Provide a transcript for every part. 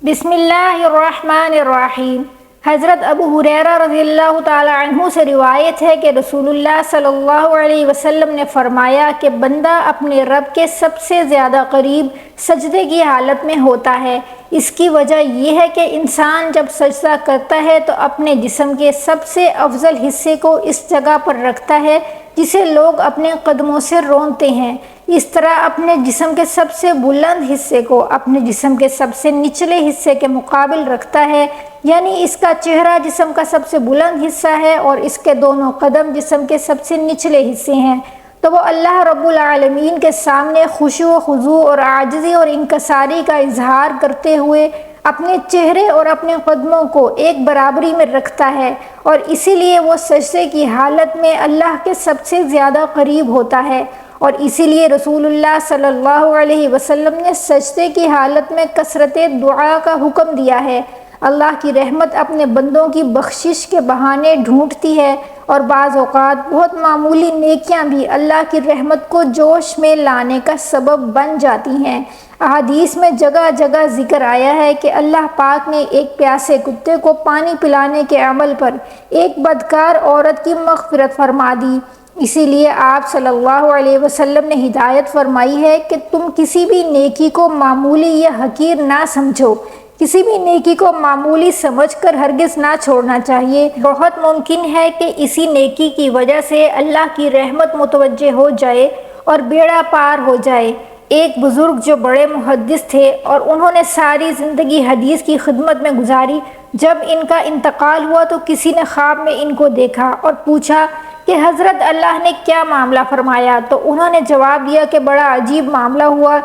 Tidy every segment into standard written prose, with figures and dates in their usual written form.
بسم اللہ الرحمن الرحیم۔ حضرت ابو ہریرہ رضی اللہ تعالی عنہ سے روایت ہے کہ رسول اللہ صلی اللہ علیہ وسلم نے فرمایا کہ بندہ اپنے رب کے سب سے زیادہ قریب سجدے کی حالت میں ہوتا ہے۔ اس کی وجہ یہ ہے کہ انسان جب سجدہ کرتا ہے تو اپنے جسم کے سب سے افضل حصے کو اس جگہ پر رکھتا ہے جسے لوگ اپنے قدموں سے رونتے ہیں۔ اس طرح اپنے جسم کے سب سے بلند حصے کو اپنے جسم کے سب سے نچلے حصے کے مقابل رکھتا ہے، یعنی اس کا چہرہ جسم کا سب سے بلند حصہ ہے اور اس کے دونوں قدم جسم کے سب سے نچلے حصے ہیں، تو وہ اللہ رب العالمین کے سامنے خشوع و خضوع اور عاجزی اور انکساری کا اظہار کرتے ہوئے اپنے چہرے اور اپنے قدموں کو ایک برابری میں رکھتا ہے، اور اسی لیے وہ سجدے کی حالت میں اللہ کے سب سے زیادہ قریب ہوتا ہے۔ اور اسی لیے رسول اللہ صلی اللہ علیہ وسلم نے سجدے کی حالت میں کثرت دعا کا حکم دیا ہے۔ اللہ کی رحمت اپنے بندوں کی بخشش کے بہانے ڈھونڈتی ہے، اور بعض اوقات بہت معمولی نیکیاں بھی اللہ کی رحمت کو جوش میں لانے کا سبب بن جاتی ہیں۔ احادیث میں جگہ جگہ ذکر آیا ہے کہ اللہ پاک نے ایک پیاسے کتے کو پانی پلانے کے عمل پر ایک بدکار عورت کی مغفرت فرما دی۔ اسی لیے آپ صلی اللہ علیہ وسلم نے ہدایت فرمائی ہے کہ تم کسی بھی نیکی کو معمولی یا حقیر نہ سمجھو، کسی بھی نیکی کو معمولی سمجھ کر ہرگز نہ چھوڑنا چاہیے۔ بہت ممکن ہے کہ اسی نیکی کی وجہ سے اللہ کی رحمت متوجہ ہو جائے اور بیڑا پار ہو جائے۔ ایک بزرگ جو بڑے محدث تھے اور انہوں نے ساری زندگی حدیث کی خدمت میں گزاری، جب ان کا انتقال ہوا تو کسی نے خواب میں ان کو دیکھا اور پوچھا کہ حضرت اللہ نے کیا معاملہ فرمایا؟ تو انہوں نے جواب دیا کہ بڑا عجیب معاملہ ہوا،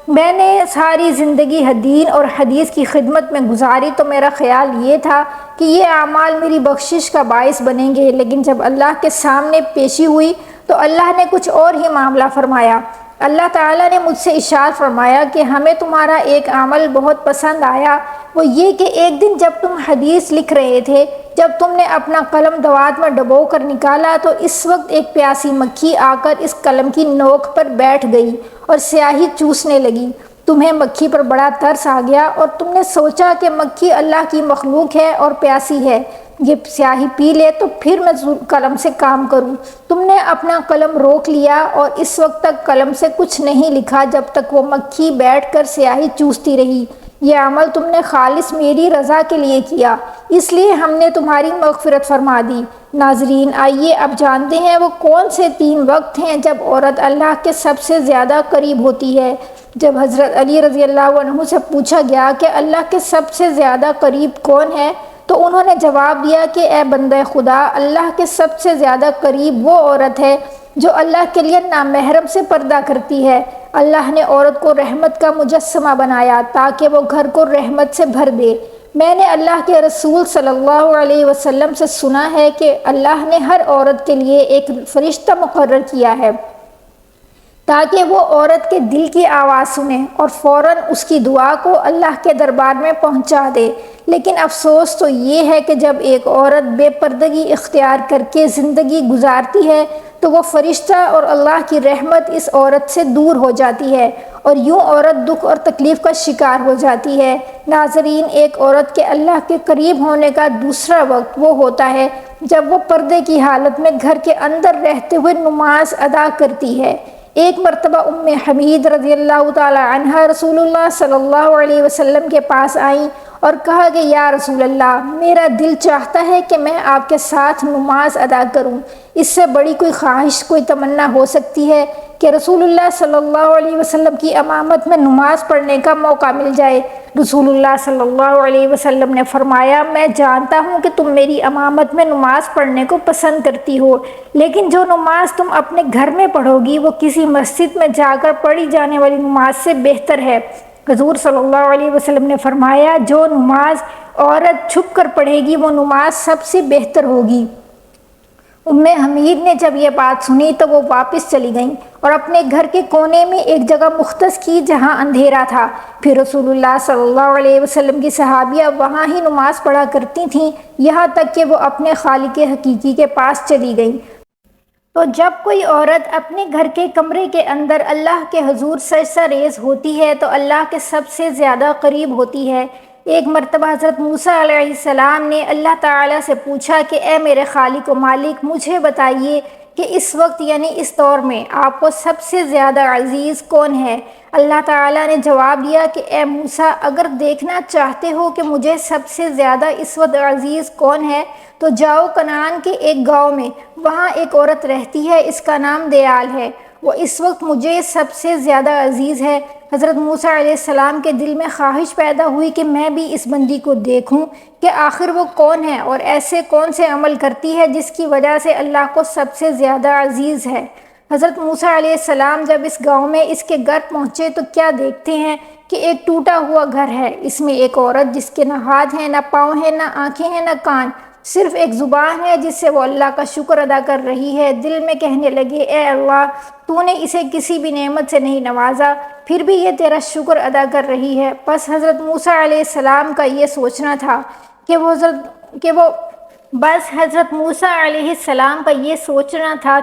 میں نے ساری زندگی دین اور حدیث کی خدمت میں گزاری تو میرا خیال یہ تھا کہ یہ اعمال میری بخشش کا باعث بنیں گے، لیکن جب اللہ کے سامنے پیشی ہوئی تو اللہ نے کچھ اور ہی معاملہ فرمایا۔ اللہ تعالیٰ نے مجھ سے ارشاد فرمایا کہ ہمیں تمہارا ایک عمل بہت پسند آیا، وہ یہ کہ ایک دن جب تم حدیث لکھ رہے تھے، جب تم نے اپنا قلم دوات میں ڈبو کر نکالا تو اس وقت ایک پیاسی مکھی آ کر اس قلم کی نوک پر بیٹھ گئی اور سیاہی چوسنے لگی۔ تمہیں مکھی پر بڑا ترس آ گیا اور تم نے سوچا کہ مکھی اللہ کی مخلوق ہے اور پیاسی ہے، یہ سیاہی پی لے تو پھر میں قلم سے کام کروں۔ تم نے اپنا قلم روک لیا اور اس وقت تک قلم سے کچھ نہیں لکھا جب تک وہ مکھی بیٹھ کر سیاہی چوستی رہی۔ یہ عمل تم نے خالص میری رضا کے لیے کیا، اس لیے ہم نے تمہاری مغفرت فرما دی۔ ناظرین، آئیے اب جانتے ہیں وہ کون سے 3 وقت ہیں جب عورت اللہ کے سب سے زیادہ قریب ہوتی ہے۔ جب حضرت علی رضی اللہ عنہ سے پوچھا گیا کہ اللہ کے سب سے زیادہ قریب کون ہے تو انہوں نے جواب دیا کہ اے بندہ خدا، اللہ کے سب سے زیادہ قریب وہ عورت ہے جو اللہ کے لیے نامحرم سے پردہ کرتی ہے۔ اللہ نے عورت کو رحمت کا مجسمہ بنایا تاکہ وہ گھر کو رحمت سے بھر دے۔ میں نے اللہ کے رسول صلی اللہ علیہ وسلم سے سنا ہے کہ اللہ نے ہر عورت کے لیے ایک فرشتہ مقرر کیا ہے تاکہ وہ عورت کے دل کی آواز سنے اور فوراً اس کی دعا کو اللہ کے دربار میں پہنچا دے۔ لیکن افسوس تو یہ ہے کہ جب ایک عورت بے پردگی اختیار کر کے زندگی گزارتی ہے تو وہ فرشتہ اور اللہ کی رحمت اس عورت سے دور ہو جاتی ہے اور یوں عورت دکھ اور تکلیف کا شکار ہو جاتی ہے۔ ناظرین، ایک عورت کے اللہ کے قریب ہونے کا دوسرا وقت وہ ہوتا ہے جب وہ پردے کی حالت میں گھر کے اندر رہتے ہوئے نماز ادا کرتی ہے۔ ایک مرتبہ ام حمید رضی اللہ تعالی عنہا رسول اللہ صلی اللہ علیہ وسلم کے پاس آئیں اور کہا کہ یا رسول اللہ، میرا دل چاہتا ہے کہ میں آپ کے ساتھ نماز ادا کروں۔ اس سے بڑی کوئی خواہش، کوئی تمنا ہو سکتی ہے کہ رسول اللہ صلی اللہ علیہ وسلم کی امامت میں نماز پڑھنے کا موقع مل جائے۔ رسول اللہ صلی اللہ علیہ وسلم نے فرمایا، میں جانتا ہوں کہ تم میری امامت میں نماز پڑھنے کو پسند کرتی ہو، لیکن جو نماز تم اپنے گھر میں پڑھو گی وہ کسی مسجد میں جا کر پڑھی جانے والی نماز سے بہتر ہے۔ حضور صلی اللہ علیہ وسلم نے فرمایا، جو نماز عورت چھپ کر پڑھے گی وہ نماز سب سے بہتر ہوگی۔ ام حمید نے جب یہ بات سنی تو وہ واپس چلی گئیں اور اپنے گھر کے کونے میں ایک جگہ مختص کی جہاں اندھیرا تھا۔ پھر رسول اللہ صلی اللہ علیہ وسلم کی صحابیہ وہاں ہی نماز پڑھا کرتی تھیں، یہاں تک کہ وہ اپنے خالق حقیقی کے پاس چلی گئیں۔ تو جب کوئی عورت اپنے گھر کے کمرے کے اندر اللہ کے حضور سجدہ ریز ہوتی ہے تو اللہ کے سب سے زیادہ قریب ہوتی ہے۔ ایک مرتبہ حضرت موسیٰ علیہ السلام نے اللہ تعالیٰ سے پوچھا کہ اے میرے خالق و مالک، مجھے بتائیے کہ اس وقت یعنی اس دور میں آپ کو سب سے زیادہ عزیز کون ہے؟ اللہ تعالیٰ نے جواب دیا کہ اے موسیٰ، اگر دیکھنا چاہتے ہو کہ مجھے سب سے زیادہ اس وقت عزیز کون ہے تو جاؤ کنعان کے ایک گاؤں میں، وہاں ایک عورت رہتی ہے، اس کا نام دیال ہے، وہ اس وقت مجھے سب سے زیادہ عزیز ہے۔ حضرت موسیٰ علیہ السلام کے دل میں خواہش پیدا ہوئی کہ میں بھی اس بندی کو دیکھوں کہ آخر وہ کون ہے اور ایسے کون سے عمل کرتی ہے جس کی وجہ سے اللہ کو سب سے زیادہ عزیز ہے۔ حضرت موسیٰ علیہ السلام جب اس گاؤں میں اس کے گھر پہنچے تو کیا دیکھتے ہیں کہ ایک ٹوٹا ہوا گھر ہے، اس میں ایک عورت جس کے نہ ہاتھ ہیں، نہ پاؤں ہیں، نہ آنکھیں ہیں، نہ کان، صرف ایک زبان ہے جس سے وہ اللہ کا شکر ادا کر رہی ہے۔ دل میں کہنے لگے، اے اللہ، تو نے اسے کسی بھی نعمت سے نہیں نوازا، پھر بھی یہ تیرا شکر ادا کر رہی ہے۔ بس حضرت موسیٰ علیہ السلام کا یہ سوچنا تھا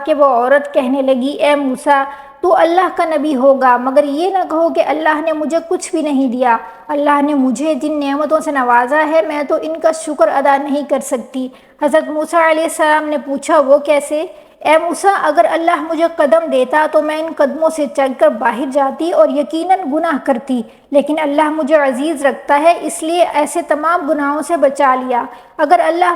کہ وہ عورت کہنے لگی، اے موسیٰ، تو اللہ کا نبی ہوگا، مگر یہ نہ کہو کہ اللہ نے مجھے کچھ بھی نہیں دیا۔ اللہ نے مجھے جن نعمتوں سے نوازا ہے میں تو ان کا شکر ادا نہیں کر سکتی۔ حضرت موسیٰ علیہ السلام نے پوچھا، وہ کیسے؟ اے موسیٰ، اگر اللہ مجھے قدم دیتا تو میں ان قدموں سے چل کر باہر جاتی اور یقیناً گناہ کرتی، لیکن اللہ مجھے عزیز رکھتا ہے، اس لیے ایسے تمام گناہوں سے بچا لیا۔ اگر اللہ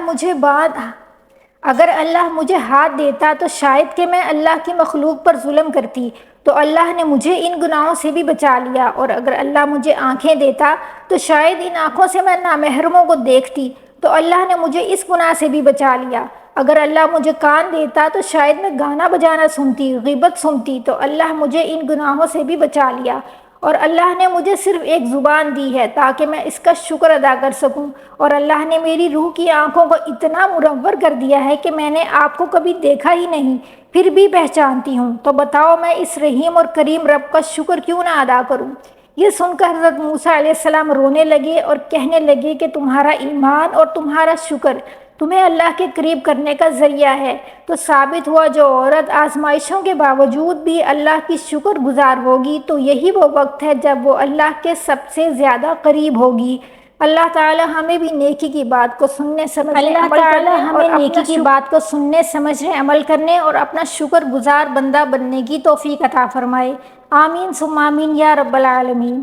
مجھے ہاتھ دیتا تو شاید کہ میں اللہ کی مخلوق پر ظلم کرتی، تو اللہ نے مجھے ان گناہوں سے بھی بچا لیا، اور اگر اللہ مجھے آنکھیں دیتا تو شاید ان آنکھوں سے میں نامحرموں کو دیکھتی، تو اللہ نے مجھے اس گناہ سے بھی بچا لیا۔ اگر اللہ مجھے کان دیتا تو شاید میں گانا بجانا سنتی، غیبت سنتی، تو اللہ مجھے ان گناہوں سے بھی بچا لیا۔ اور اللہ نے مجھے صرف ایک زبان دی ہے تاکہ میں اس کا شکر ادا کر سکوں، اور اللہ نے میری روح کی آنکھوں کو اتنا منور کر دیا ہے کہ میں نے آپ کو کبھی دیکھا ہی نہیں، پھر بھی پہچانتی ہوں، تو بتاؤ میں اس رحیم اور کریم رب کا شکر کیوں نہ ادا کروں؟ یہ سن کر حضرت موسیٰ علیہ السلام رونے لگے اور کہنے لگے کہ تمہارا ایمان اور تمہارا شکر تمہیں اللہ کے قریب کرنے کا ذریعہ ہے۔ تو ثابت ہوا جو عورت آزمائشوں کے باوجود بھی اللہ کی شکر گزار ہوگی تو یہی وہ وقت ہے جب وہ اللہ کے سب سے زیادہ قریب ہوگی۔ اللہ تعالی ہمیں بھی نیکی کی بات کو سننے سمجھنے عمل کرنے اور اپنا شکر گزار بندہ بننے کی توفیق عطا فرمائے۔ آمین ثم آمین یا رب العالمین۔